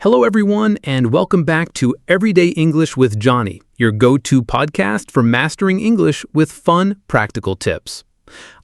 Hello, everyone, and welcome back to Everyday English with Johnny, your go-to podcast for mastering English with fun, practical tips.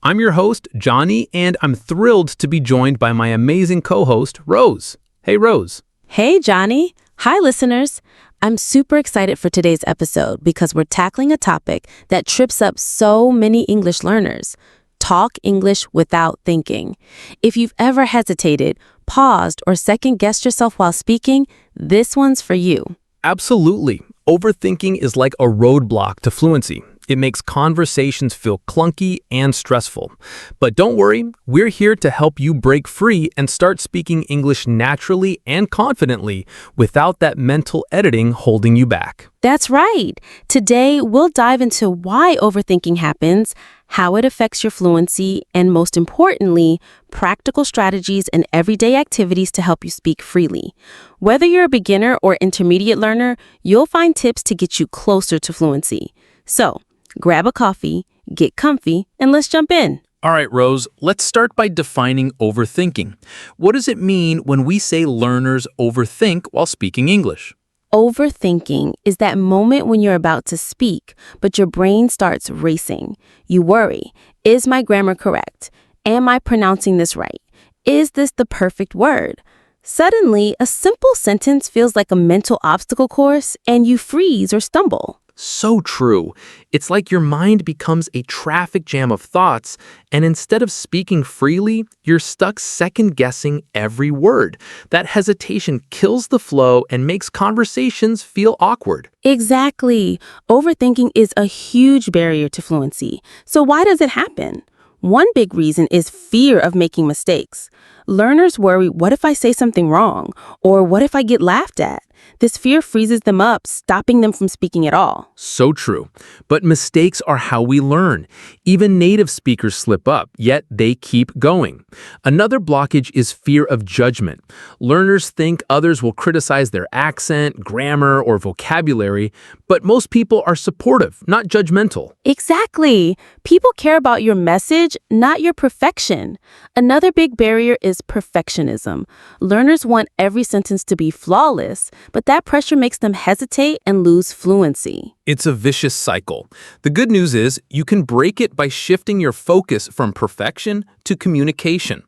I'm your host, Johnny, and I'm thrilled to be joined by my amazing co-host, Rose. Hey, Rose. Hey, Johnny. Hi, listeners. I'm super excited for today's episode because we're tackling a topic that trips up so many English learners. Talk English without thinking. If you've ever hesitated, paused, or second-guessed yourself while speaking, this one's for you. Absolutely. Overthinking is like a roadblock to fluency. It makes conversations feel clunky and stressful. But don't worry, we're here to help you break free and start speaking English naturally and confidently without that mental editing holding you back. That's right. Today, we'll dive into why overthinking happens, how it affects your fluency, and most importantly, practical strategies and everyday activities to help you speak freely. Whether you're a beginner or intermediate learner, you'll find tips to get you closer to fluency. So, grab a coffee, get comfy, and let's jump in. All right, Rose, let's start by defining overthinking. What does it mean when we say learners overthink while speaking English? Overthinking is that moment when you're about to speak, but your brain starts racing. You worry, is my grammar correct? Am I pronouncing this right? Is this the perfect word? Suddenly, a simple sentence feels like a mental obstacle course, and you freeze or stumble. So true. It's like your mind becomes a traffic jam of thoughts, and instead of speaking freely, you're stuck second-guessing every word. That hesitation kills the flow and makes conversations feel awkward. Exactly. Overthinking is a huge barrier to fluency. So why does it happen? One big reason is fear of making mistakes. Learners worry, what if I say something wrong? Or what if I get laughed at? This fear freezes them up, stopping them from speaking at all. So true. But mistakes are how we learn. Even native speakers slip up, yet they keep going. Another blockage is fear of judgment. Learners think others will criticize their accent, grammar, or vocabulary, but most people are supportive, not judgmental. Exactly. People care about your message, not your perfection. Another big barrier is perfectionism. Learners want every sentence to be flawless, but that pressure makes them hesitate and lose fluency. It's a vicious cycle. The good news is you can break it by shifting your focus from perfection to communication.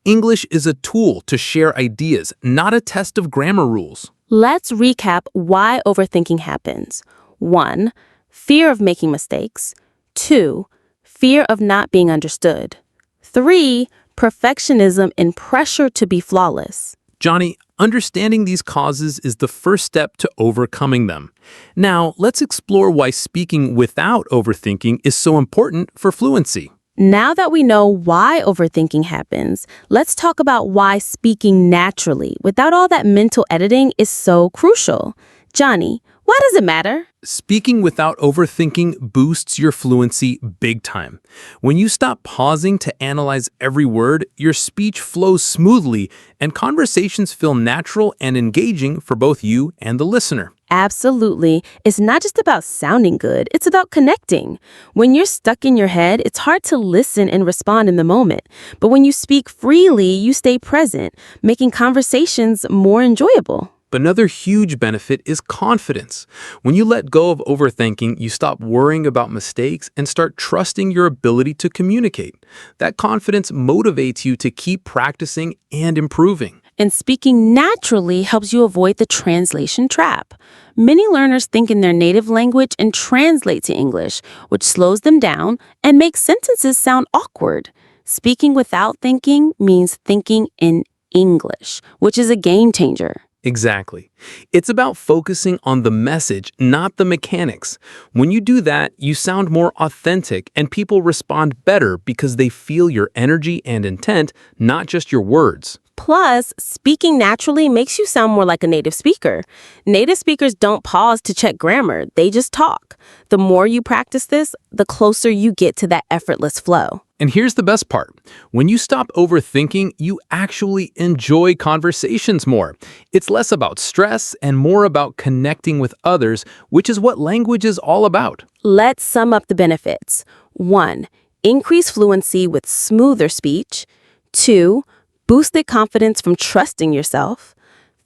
English is a tool to share ideas, not a test of grammar rules. Let's recap why overthinking happens. 1. Fear of making mistakes. 2. Fear of not being understood. 3. Perfectionism and pressure to be flawless. Johnny, understanding these causes is the first step to overcoming them. Now, let's explore why speaking without overthinking is so important for fluency. Now that we know why overthinking happens, let's talk about why speaking naturally, without all that mental editing, is so crucial. Johnny, why does it matter? Speaking without overthinking boosts your fluency big time. When you stop pausing to analyze every word, your speech flows smoothly and conversations feel natural and engaging for both you and the listener. Absolutely. It's not just about sounding good, it's about connecting. When you're stuck in your head, it's hard to listen and respond in the moment. But when you speak freely, you stay present, making conversations more enjoyable. Another huge benefit is confidence. When you let go of overthinking, you stop worrying about mistakes and start trusting your ability to communicate. That confidence motivates you to keep practicing and improving. And speaking naturally helps you avoid the translation trap. Many learners think in their native language and translate to English, which slows them down and makes sentences sound awkward. Speaking without thinking means thinking in English, which is a game changer. Exactly. It's about focusing on the message, not the mechanics. When you do that, you sound more authentic and people respond better because they feel your energy and intent, not just your words. Plus, speaking naturally makes you sound more like a native speaker. Native speakers don't pause to check grammar, they just talk. The more you practice this, the closer you get to that effortless flow. And here's the best part. When you stop overthinking, you actually enjoy conversations more. It's less about stress and more about connecting with others, which is what language is all about. Let's sum up the benefits. 1. Increase fluency with smoother speech. 2. Boosted confidence from trusting yourself.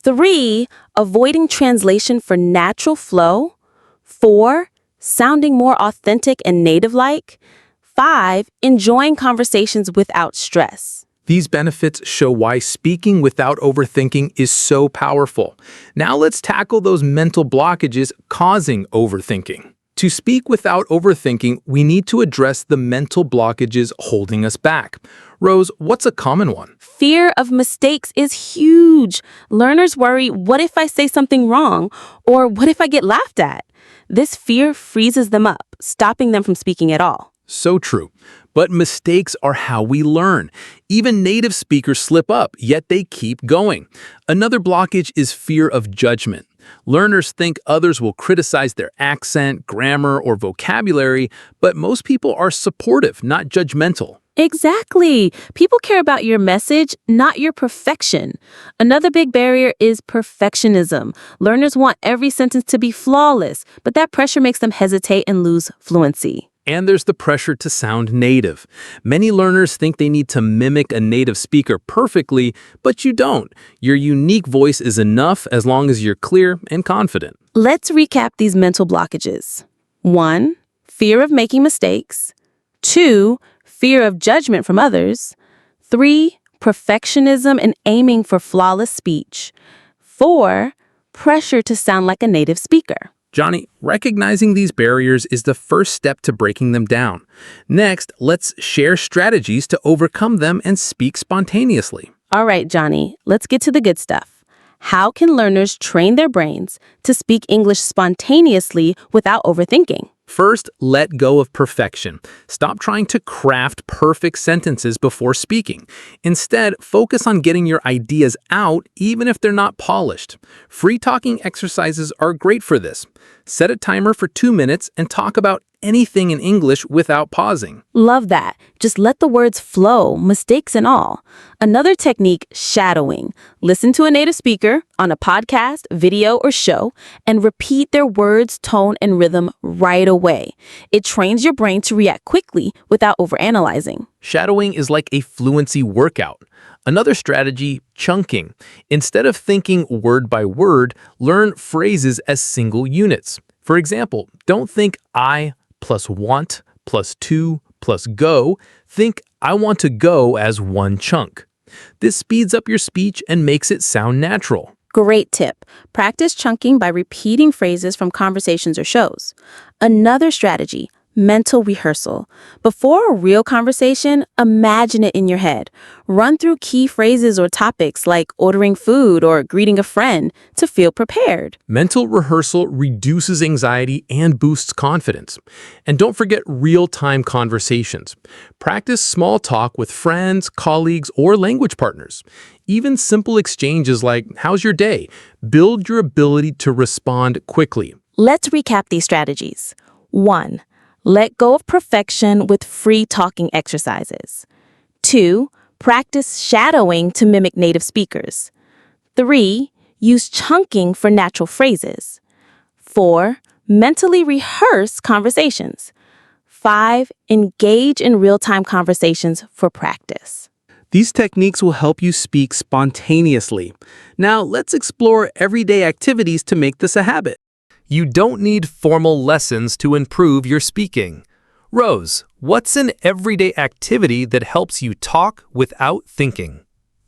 3, avoiding translation for natural flow. 4, sounding more authentic and native-like. 5, enjoying conversations without stress. These benefits show why speaking without overthinking is so powerful. Now let's tackle those mental blockages causing overthinking. To speak without overthinking, we need to address the mental blockages holding us back. Rose, what's a common one? Fear of mistakes is huge. Learners worry, what if I say something wrong? Or what if I get laughed at? This fear freezes them up, stopping them from speaking at all. So true. But mistakes are how we learn. Even native speakers slip up, yet they keep going. Another blockage is fear of judgment. Learners think others will criticize their accent, grammar, or vocabulary, but most people are supportive, not judgmental. Exactly. People care about your message, not your perfection. Another big barrier is perfectionism. Learners want every sentence to be flawless, but that pressure makes them hesitate and lose fluency. And there's the pressure to sound native. Many learners think they need to mimic a native speaker perfectly, but you don't. Your unique voice is enough as long as you're clear and confident. Let's recap these mental blockages. 1, fear of making mistakes. 2, fear of judgment from others. 3, perfectionism and aiming for flawless speech. 4, pressure to sound like a native speaker. Johnny, recognizing these barriers is the first step to breaking them down. Next, let's share strategies to overcome them and speak spontaneously. All right, Johnny, let's get to the good stuff. How can learners train their brains to speak English spontaneously without overthinking? First, let go of perfection. Stop trying to craft perfect sentences before speaking. Instead, focus on getting your ideas out even if they're not polished. Free talking exercises are great for this. Set a timer for 2 minutes and talk about anything in English without pausing. Love that. Just let the words flow, mistakes and all. Another technique, shadowing. Listen to a native speaker on a podcast, video, or show and repeat their words, tone, and rhythm right away. It trains your brain to react quickly without overanalyzing. Shadowing is like a fluency workout. Another strategy, chunking. Instead of thinking word by word, learn phrases as single units. For example, don't think I plus want plus to plus go. Think I want to go as one chunk. This speeds up your speech and makes it sound natural. Great tip. Practice chunking by repeating phrases from conversations or shows. Another strategy, mental rehearsal. Before a real conversation, imagine it in your head. Run through key phrases or topics like ordering food or greeting a friend to feel prepared. Mental rehearsal reduces anxiety and boosts confidence. And don't forget real-time conversations. Practice small talk with friends, colleagues, or language partners. Even simple exchanges like, "How's your day?" build your ability to respond quickly. Let's recap these strategies. 1, let go of perfection with free talking exercises. 2, practice shadowing to mimic native speakers. 3, use chunking for natural phrases. 4, mentally rehearse conversations. 5, engage in real-time conversations for practice. These techniques will help you speak spontaneously. Now, let's explore everyday activities to make this a habit. You don't need formal lessons to improve your speaking. Rose, what's an everyday activity that helps you talk without thinking?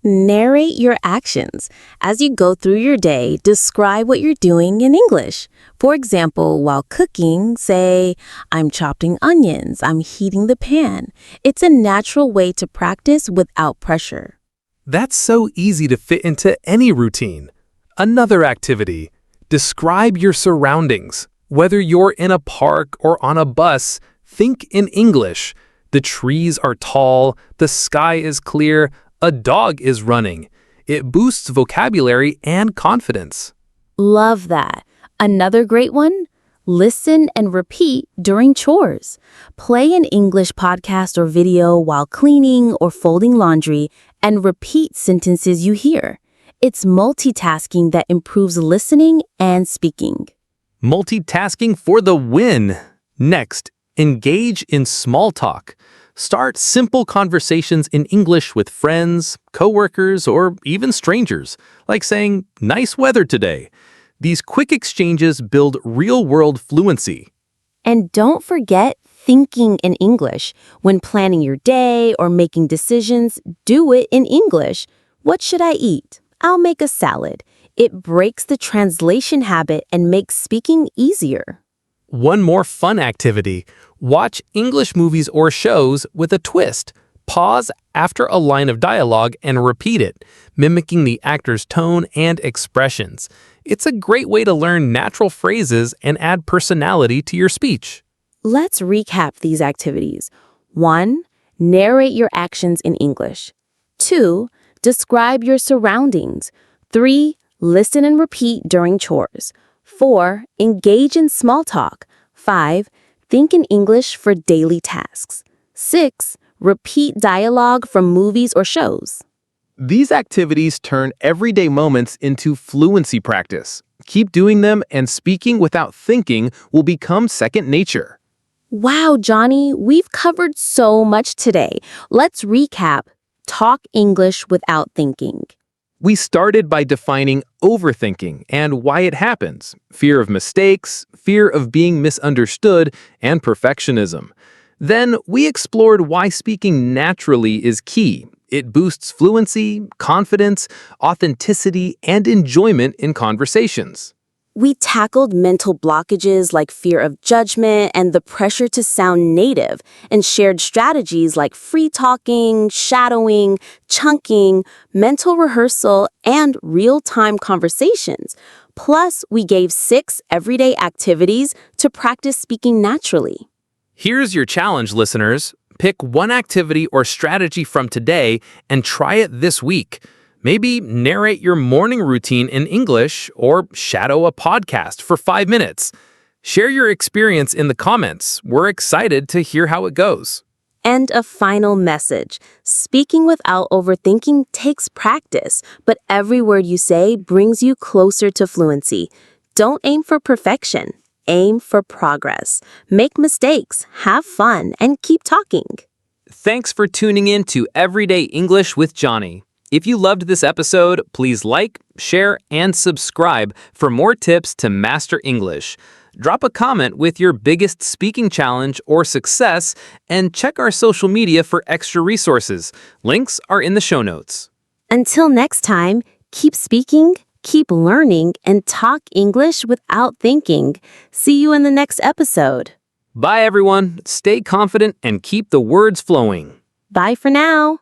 Narrate your actions. As you go through your day, describe what you're doing in English. For example, while cooking, say, "I'm chopping onions, I'm heating the pan." It's a natural way to practice without pressure. That's so easy to fit into any routine. Another activity. Describe your surroundings. Whether you're in a park or on a bus, think in English. The trees are tall, the sky is clear, a dog is running. It boosts vocabulary and confidence. Love that. Another great one? Listen and repeat during chores. Play an English podcast or video while cleaning or folding laundry and repeat sentences you hear. It's multitasking that improves listening and speaking. Multitasking for the win. Next, engage in small talk. Start simple conversations in English with friends, coworkers, or even strangers, like saying, "Nice weather today." These quick exchanges build real-world fluency. And don't forget thinking in English. When planning your day or making decisions, do it in English. What should I eat? I'll make a salad. It breaks the translation habit and makes speaking easier. One more fun activity. Watch English movies or shows with a twist. Pause after a line of dialogue and repeat it, mimicking the actor's tone and expressions. It's a great way to learn natural phrases and add personality to your speech. Let's recap these activities. 1. Narrate your actions in English. 2. Describe your surroundings. 3. Listen and repeat during chores. 4. Engage in small talk. 5. Think in English for daily tasks. 6. Repeat dialogue from movies or shows. These activities turn everyday moments into fluency practice. Keep doing them, and speaking without thinking will become second nature. Wow, Johnny, we've covered so much today. Let's recap. Talk English without thinking. We started by defining overthinking and why it happens, fear of mistakes, fear of being misunderstood, and perfectionism. Then we explored why speaking naturally is key. It boosts fluency, confidence, authenticity, and enjoyment in conversations. We tackled mental blockages like fear of judgment and the pressure to sound native, and shared strategies like free talking, shadowing, chunking, mental rehearsal, and real-time conversations. Plus, we gave 6 everyday activities to practice speaking naturally. Here's your challenge, listeners. Pick one activity or strategy from today and try it this week. Maybe narrate your morning routine in English or shadow a podcast for 5 minutes. Share your experience in the comments. We're excited to hear how it goes. And a final message. Speaking without overthinking takes practice, but every word you say brings you closer to fluency. Don't aim for perfection. Aim for progress. Make mistakes, have fun, and keep talking. Thanks for tuning in to Everyday English with Johnny. If you loved this episode, please like, share, and subscribe for more tips to master English. Drop a comment with your biggest speaking challenge or success, and check our social media for extra resources. Links are in the show notes. Until next time, keep speaking, keep learning, and talk English without thinking. See you in the next episode. Bye, everyone. Stay confident and keep the words flowing. Bye for now.